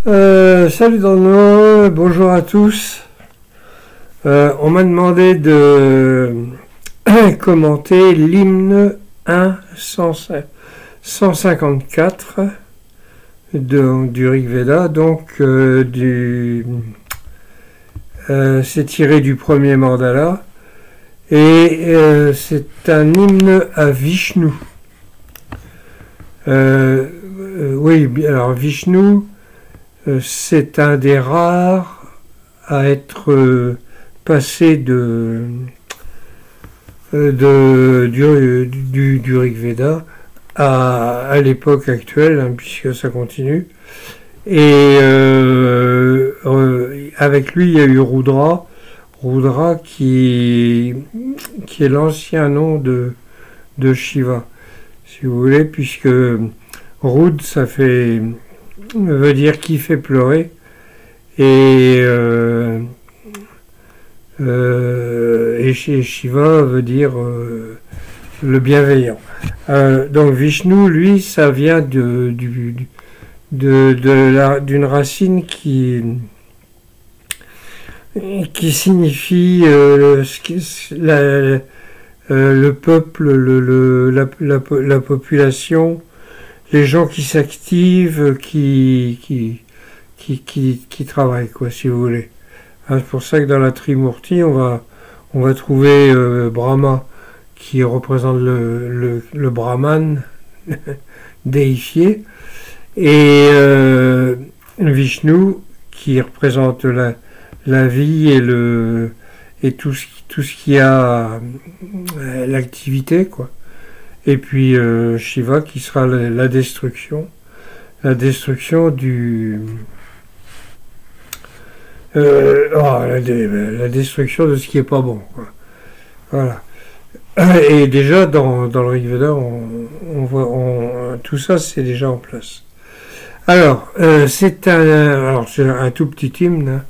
Salut Dano, bonjour à tous. On m'a demandé de commenter l'hymne 1 154 du Rig Veda. Donc c'est tiré du premier mandala et c'est un hymne à Vishnu. Oui, alors Vishnu, c'est un des rares à être passé du Rig Veda à l'époque actuelle, hein, puisque ça continue. Et avec lui, il y a eu Rudra qui est l'ancien nom de Shiva, si vous voulez, puisque Rud, ça veut dire qui fait pleurer, et Shiva veut dire le bienveillant. Donc Vishnu, lui, ça vient d'une racine qui signifie le peuple, la population, les gens qui s'activent, qui travaillent, quoi, si vous voulez. Hein, c'est pour ça que dans la Trimurti, on va trouver Brahma, qui représente le Brahman déifié, et Vishnu, qui représente la vie et tout ce qui a l'activité, quoi. Et puis Shiva, qui sera la destruction du la destruction de ce qui est pas bon, quoi. Voilà. Et déjà dans le Rig Veda, on voit tout ça, c'est déjà en place. Alors c'est un tout petit hymne, hein.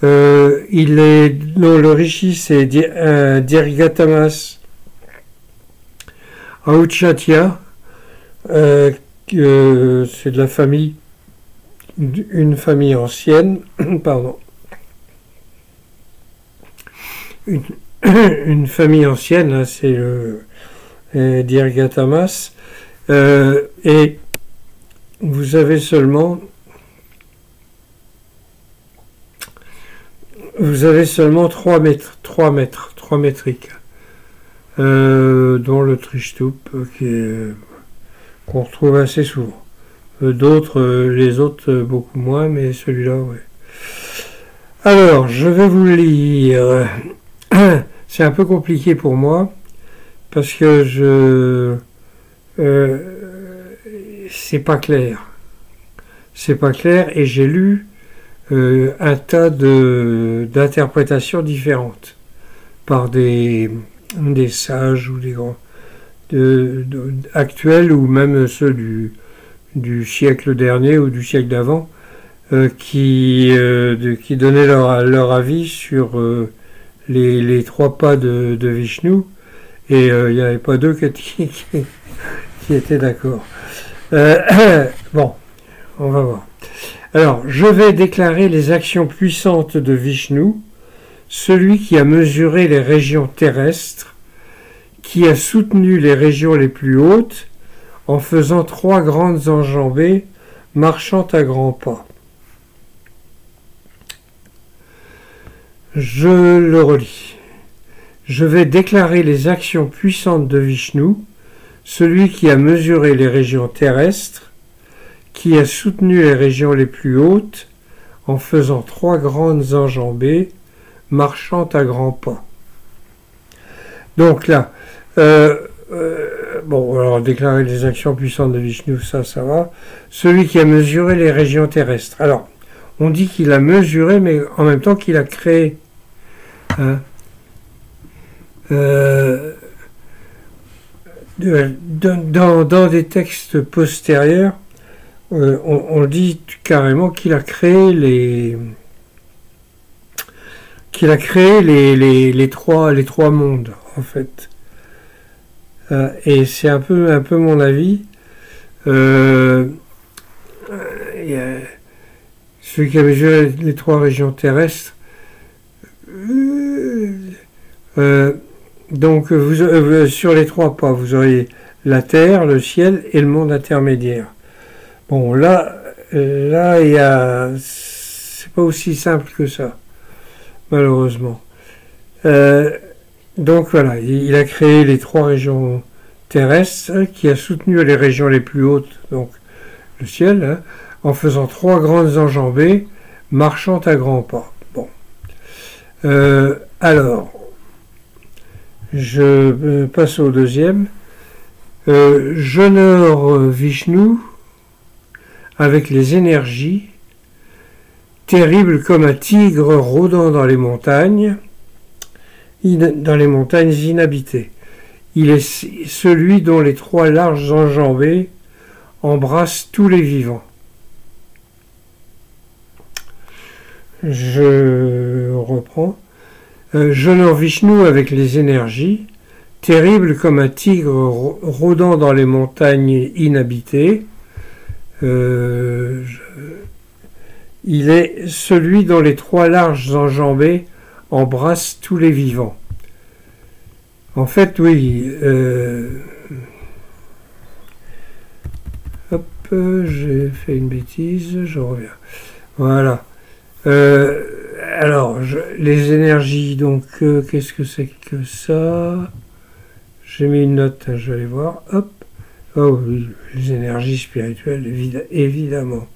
Le rishi, c'est Dirghatamas Auchatya, c'est de la famille, une famille ancienne, pardon, une famille ancienne, hein, c'est le Dirghatamas, et vous avez seulement 3 métriques, dont le Trishtup, qu'on retrouve assez souvent. Les autres beaucoup moins, mais celui-là, ouais. Alors, je vais vous lire. C'est un peu compliqué pour moi, parce que c'est pas clair. C'est pas clair, et j'ai lu un tas d'interprétations différentes par des sages ou des grands actuels, ou même ceux du siècle dernier ou du siècle d'avant, qui donnaient leur avis sur les 3 pas de Vishnu, et il n'y avait pas 2 qui étaient d'accord. Bon, on va voir. Alors, je vais déclarer les actions puissantes de Vishnu, celui qui a mesuré les régions terrestres, qui a soutenu les régions les plus hautes, en faisant 3 grandes enjambées, marchant à grands pas. Je le relis. Je vais déclarer les actions puissantes de Vishnu, celui qui a mesuré les régions terrestres, qui a soutenu les régions les plus hautes, en faisant 3 grandes enjambées, marchant à grands pas. Donc là, bon, alors déclarer les actions puissantes de Vishnu, ça va. Celui qui a mesuré les régions terrestres. Alors, on dit qu'il a mesuré, mais en même temps qu'il a créé. Hein, dans des textes postérieurs, on dit carrément qu'il a créé les trois mondes, en fait. Et c'est un peu mon avis. celui qui a mesuré les trois régions terrestres. Donc, sur les trois pas, vous auriez la terre, le ciel et le monde intermédiaire. Bon, là, c'est pas aussi simple que ça, malheureusement. Donc voilà, il a créé les trois régions terrestres, qui a soutenu les régions les plus hautes, donc le ciel, hein, en faisant trois grandes enjambées, marchant à grands pas. Bon. Alors, je passe au deuxième. J'honore Vishnu avec les énergies, terrible comme un tigre rôdant dans les montagnes inhabitées. Il est celui dont les trois larges enjambées embrassent tous les vivants. Je reprends. J'honore Vishnu avec les énergies, terrible comme un tigre rôdant dans les montagnes inhabitées. Il est celui dont les trois larges enjambées embrassent tous les vivants. En fait, oui. J'ai fait une bêtise, je reviens. Voilà. Alors, les énergies, donc, qu'est-ce que c'est que ça? J'ai mis une note, hein, je vais aller voir. Hop. Oh oui, les énergies spirituelles, évidemment.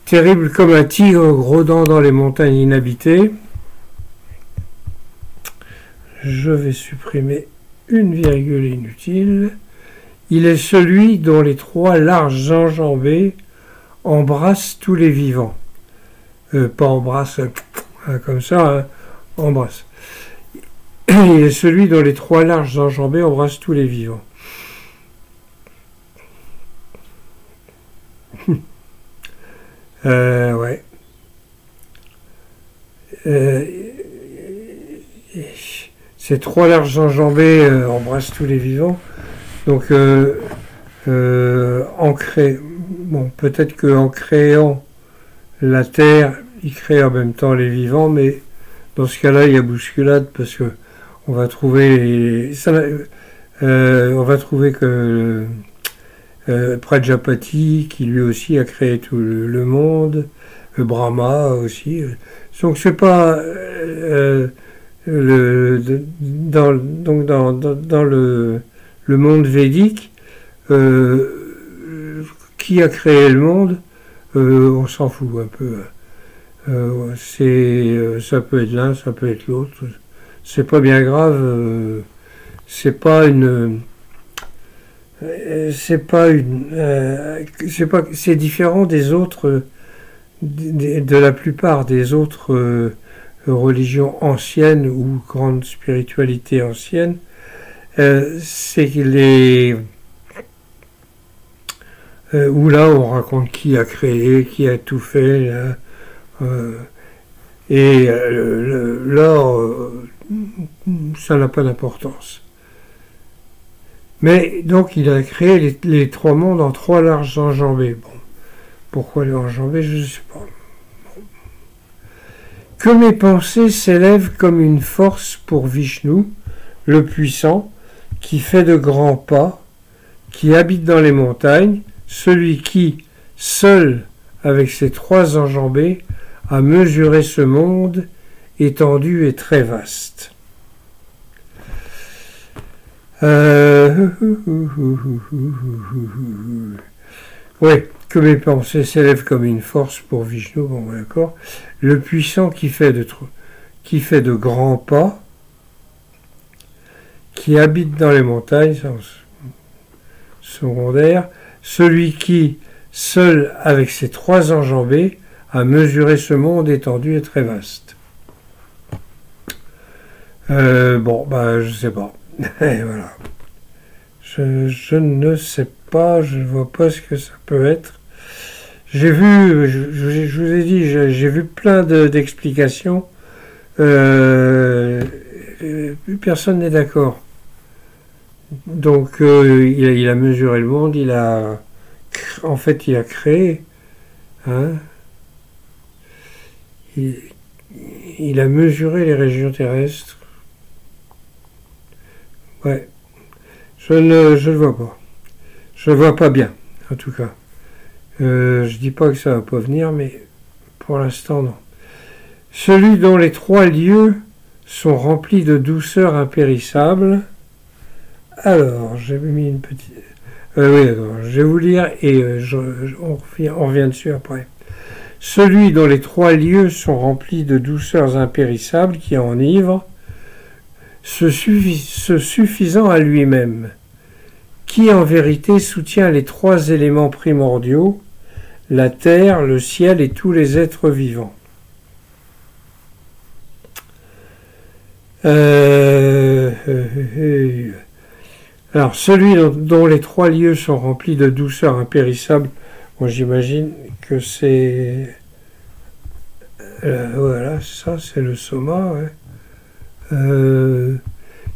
Terrible comme un tigre rôdant dans les montagnes inhabitées. Je vais supprimer une virgule inutile. Il est celui dont les trois larges enjambées embrassent tous les vivants. Pas embrasse comme ça, hein, embrasse. Il est celui dont les trois larges enjambées embrassent tous les vivants. Ouais. Ces trois larges enjambées embrassent tous les vivants. Donc, peut-être qu'en créant la Terre, il crée en même temps les vivants, mais dans ce cas-là, il y a bousculade parce que on va trouver que Prajapati, qui lui aussi a créé tout le monde, Brahma aussi. Donc c'est pas dans le monde védique qui a créé le monde. On s'en fout un peu. Ça peut être l'un, ça peut être l'autre. C'est pas bien grave. C'est différent des autres, de la plupart des autres religions anciennes ou grandes spiritualités anciennes. C'est où là on raconte qui a créé, qui a tout fait, là, ça n'a pas d'importance. Mais donc il a créé les trois mondes en trois larges enjambées. Bon, pourquoi les enjambées, je ne sais pas. Bon. Que mes pensées s'élèvent comme une force pour Vishnu, le puissant, qui fait de grands pas, qui habite dans les montagnes, celui qui, seul avec ses trois enjambées, a mesuré ce monde étendu et très vaste. Oui, que mes pensées s'élèvent comme une force pour Vishnu, bon d'accord. Le puissant qui fait de grands pas, qui habite dans les montagnes, secondaire, celui qui, seul avec ses trois enjambées, a mesuré ce monde étendu et très vaste. Je sais pas. Et voilà. Je ne sais pas, je ne vois pas ce que ça peut être. J'ai vu, je vous ai dit, j'ai vu plein d'explications. Personne n'est d'accord. Donc, il a mesuré le monde, il a créé. Hein, il a mesuré les régions terrestres. Ouais, je ne le vois pas. Je le vois pas bien, en tout cas. Je dis pas que ça va pas venir, mais pour l'instant, non. Celui dont les 3 lieux sont remplis de douceur impérissable. Alors, j'ai mis une petite... oui, d'accord, je vais vous lire et on revient dessus après. Celui dont les 3 lieux sont remplis de douceurs impérissables qui enivre, se suffisant à lui-même, qui en vérité soutient les 3 éléments primordiaux, la terre, le ciel et tous les êtres vivants. Alors, celui dont les 3 lieux sont remplis de douceur impérissable, moi j'imagine que c'est... voilà, ça c'est le soma, ouais.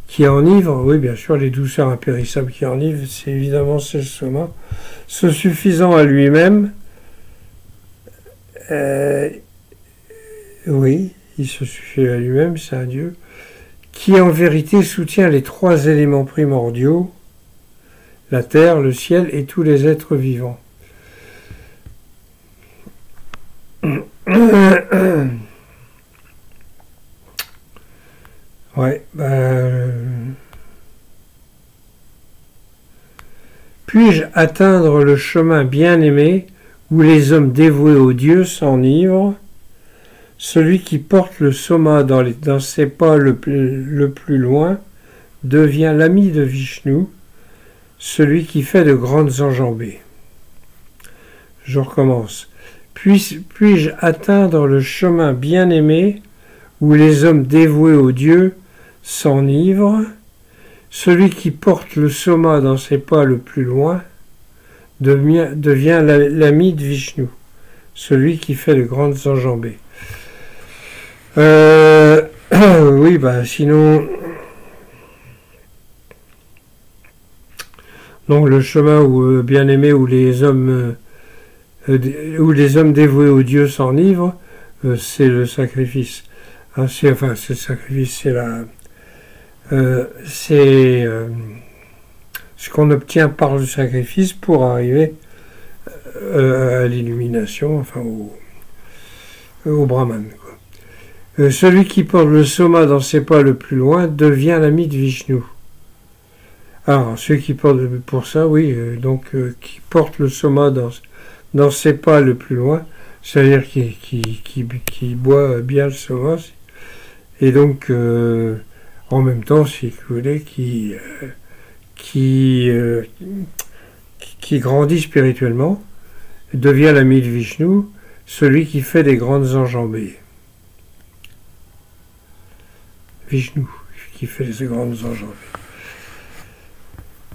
Qui enivre, oui bien sûr, les douceurs impérissables qui enivrent, c'est évidemment c'est le soma. Se suffisant à lui-même, oui, il se suffit à lui-même, c'est un Dieu, qui en vérité soutient les 3 éléments primordiaux, la terre, le ciel et tous les êtres vivants. Ouais, puis-je atteindre le chemin bien-aimé où les hommes dévoués au Dieu s'enivrent? Celui qui porte le soma dans ses pas le plus loin devient l'ami de Vishnu, celui qui fait de grandes enjambées. Je recommence. Puis-je atteindre le chemin bien-aimé où les hommes dévoués au Dieu s'enivrent? Celui qui porte le soma dans ses pas le plus loin devient l'ami de Vishnu, celui qui fait de grandes enjambées. Oui, sinon... Donc le chemin où bien-aimé où les hommes dévoués au Dieu s'enivrent, c'est le sacrifice. Hein, c'est le sacrifice, c'est ce qu'on obtient par le sacrifice pour arriver à l'illumination, enfin au Brahman. Celui qui porte le soma dans ses pas le plus loin devient l'ami de Vishnu. Alors, ceux qui portent pour ça, oui, qui portent le soma dans ses pas le plus loin, c'est-à-dire qui boit bien le soma, et donc en même temps, si vous voulez, qui grandit spirituellement, devient l'ami de Vishnu, celui qui fait des grandes enjambées. Vishnu, qui fait des grandes enjambées.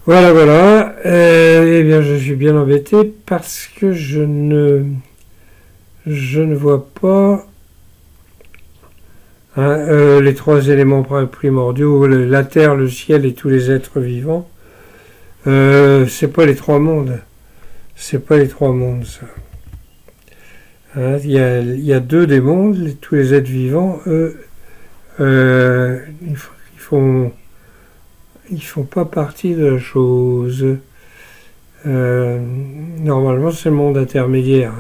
Voilà. Eh bien, je suis bien embêté parce que je ne vois pas les 3 éléments primordiaux, la terre, le ciel et tous les êtres vivants. C'est pas les 3 mondes. C'est pas les 3 mondes, ça. Hein, il y a 2 des mondes, tous les êtres vivants, eux, ils font pas partie de la chose. Normalement, c'est le monde intermédiaire.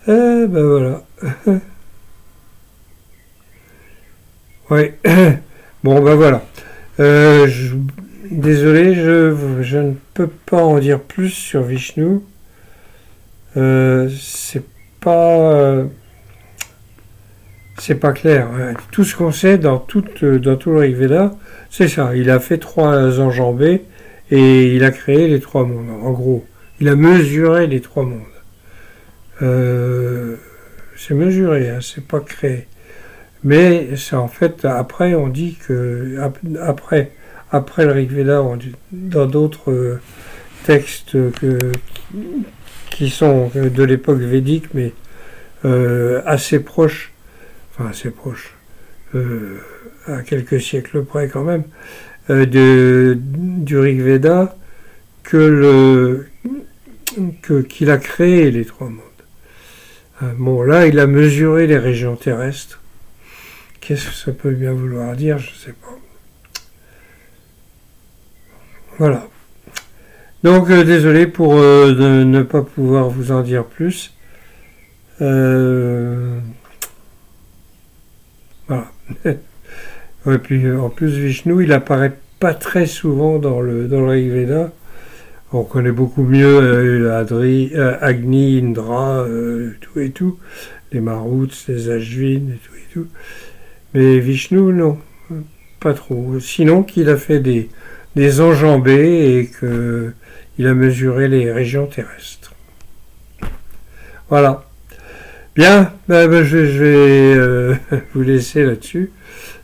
Hein. Voilà. Ouais. Bon, voilà. Désolé, je ne peux pas en dire plus sur Vishnu. C'est pas clair. Tout ce qu'on sait dans tout le Rig Veda, c'est ça. Il a fait 3 enjambées et il a créé les 3 mondes. En gros, il a mesuré les 3 mondes. C'est mesuré, hein, c'est pas créé. Mais c'est en fait, après, on dit que après le Rig Veda, dans d'autres textes qui sont de l'époque védique, mais assez proches, à quelques siècles près quand même, du Rig Veda, que qu'il a créé les trois mondes. Bon, là, il a mesuré les régions terrestres. Qu'est-ce que ça peut bien vouloir dire? Je ne sais pas. Voilà. Donc, désolé pour ne pas pouvoir vous en dire plus. Voilà. Et puis, en plus, Vishnu, il apparaît pas très souvent dans le Rig Veda. On connaît beaucoup mieux Agni, Indra, tout et tout, les Maruts, les Ashvin et tout. Mais Vishnu, non, pas trop. Sinon qu'il a fait des enjambées et qu'il a mesuré les régions terrestres. Voilà. Bien, je vais vous laisser là-dessus.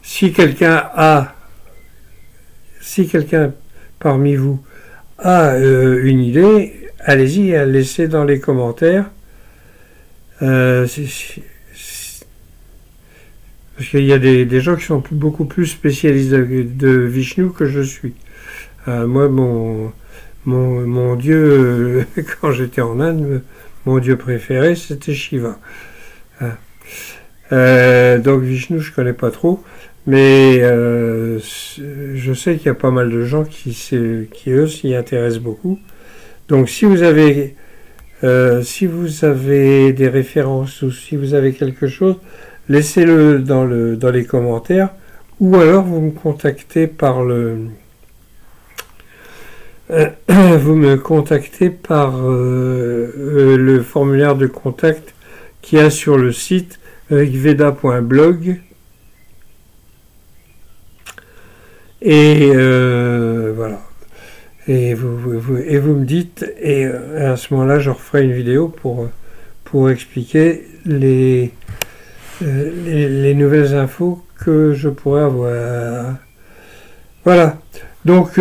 Si quelqu'un parmi vous a une idée, allez-y, laissez dans les commentaires. Parce qu'il y a des gens qui sont beaucoup plus spécialistes de Vishnu que je suis. Moi, mon dieu, quand j'étais en Inde, mon dieu préféré, c'était Shiva. Donc Vishnu, je connais pas trop. Mais je sais qu'il y a pas mal de gens qui eux s'y intéressent beaucoup. Donc si vous avez des références ou si vous avez quelque chose, laissez-le dans les commentaires, ou alors vous me contactez par le formulaire de contact qu'il y a sur le site rigveda.blog. Et voilà. Et vous me dites, et à ce moment-là, je referai une vidéo pour expliquer les nouvelles infos que je pourrais avoir. Voilà. Donc,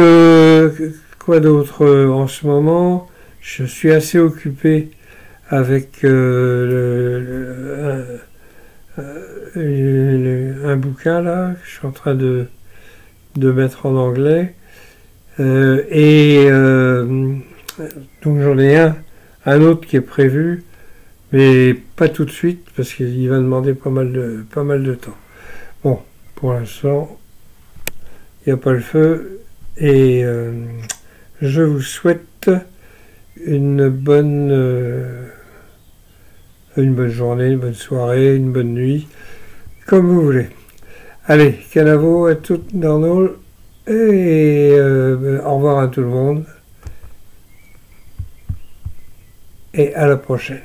quoi d'autre en ce moment? Je suis assez occupé avec un bouquin là, je suis en train de mettre en anglais. Donc j'en ai un autre qui est prévu, mais pas tout de suite parce qu'il va demander pas mal de temps. Bon, pour l'instant, il n'y a pas le feu et je vous souhaite une bonne journée, une bonne soirée, une bonne nuit, comme vous voulez. Allez, Canavo à toutes dans nos et au revoir à tout le monde et à la prochaine.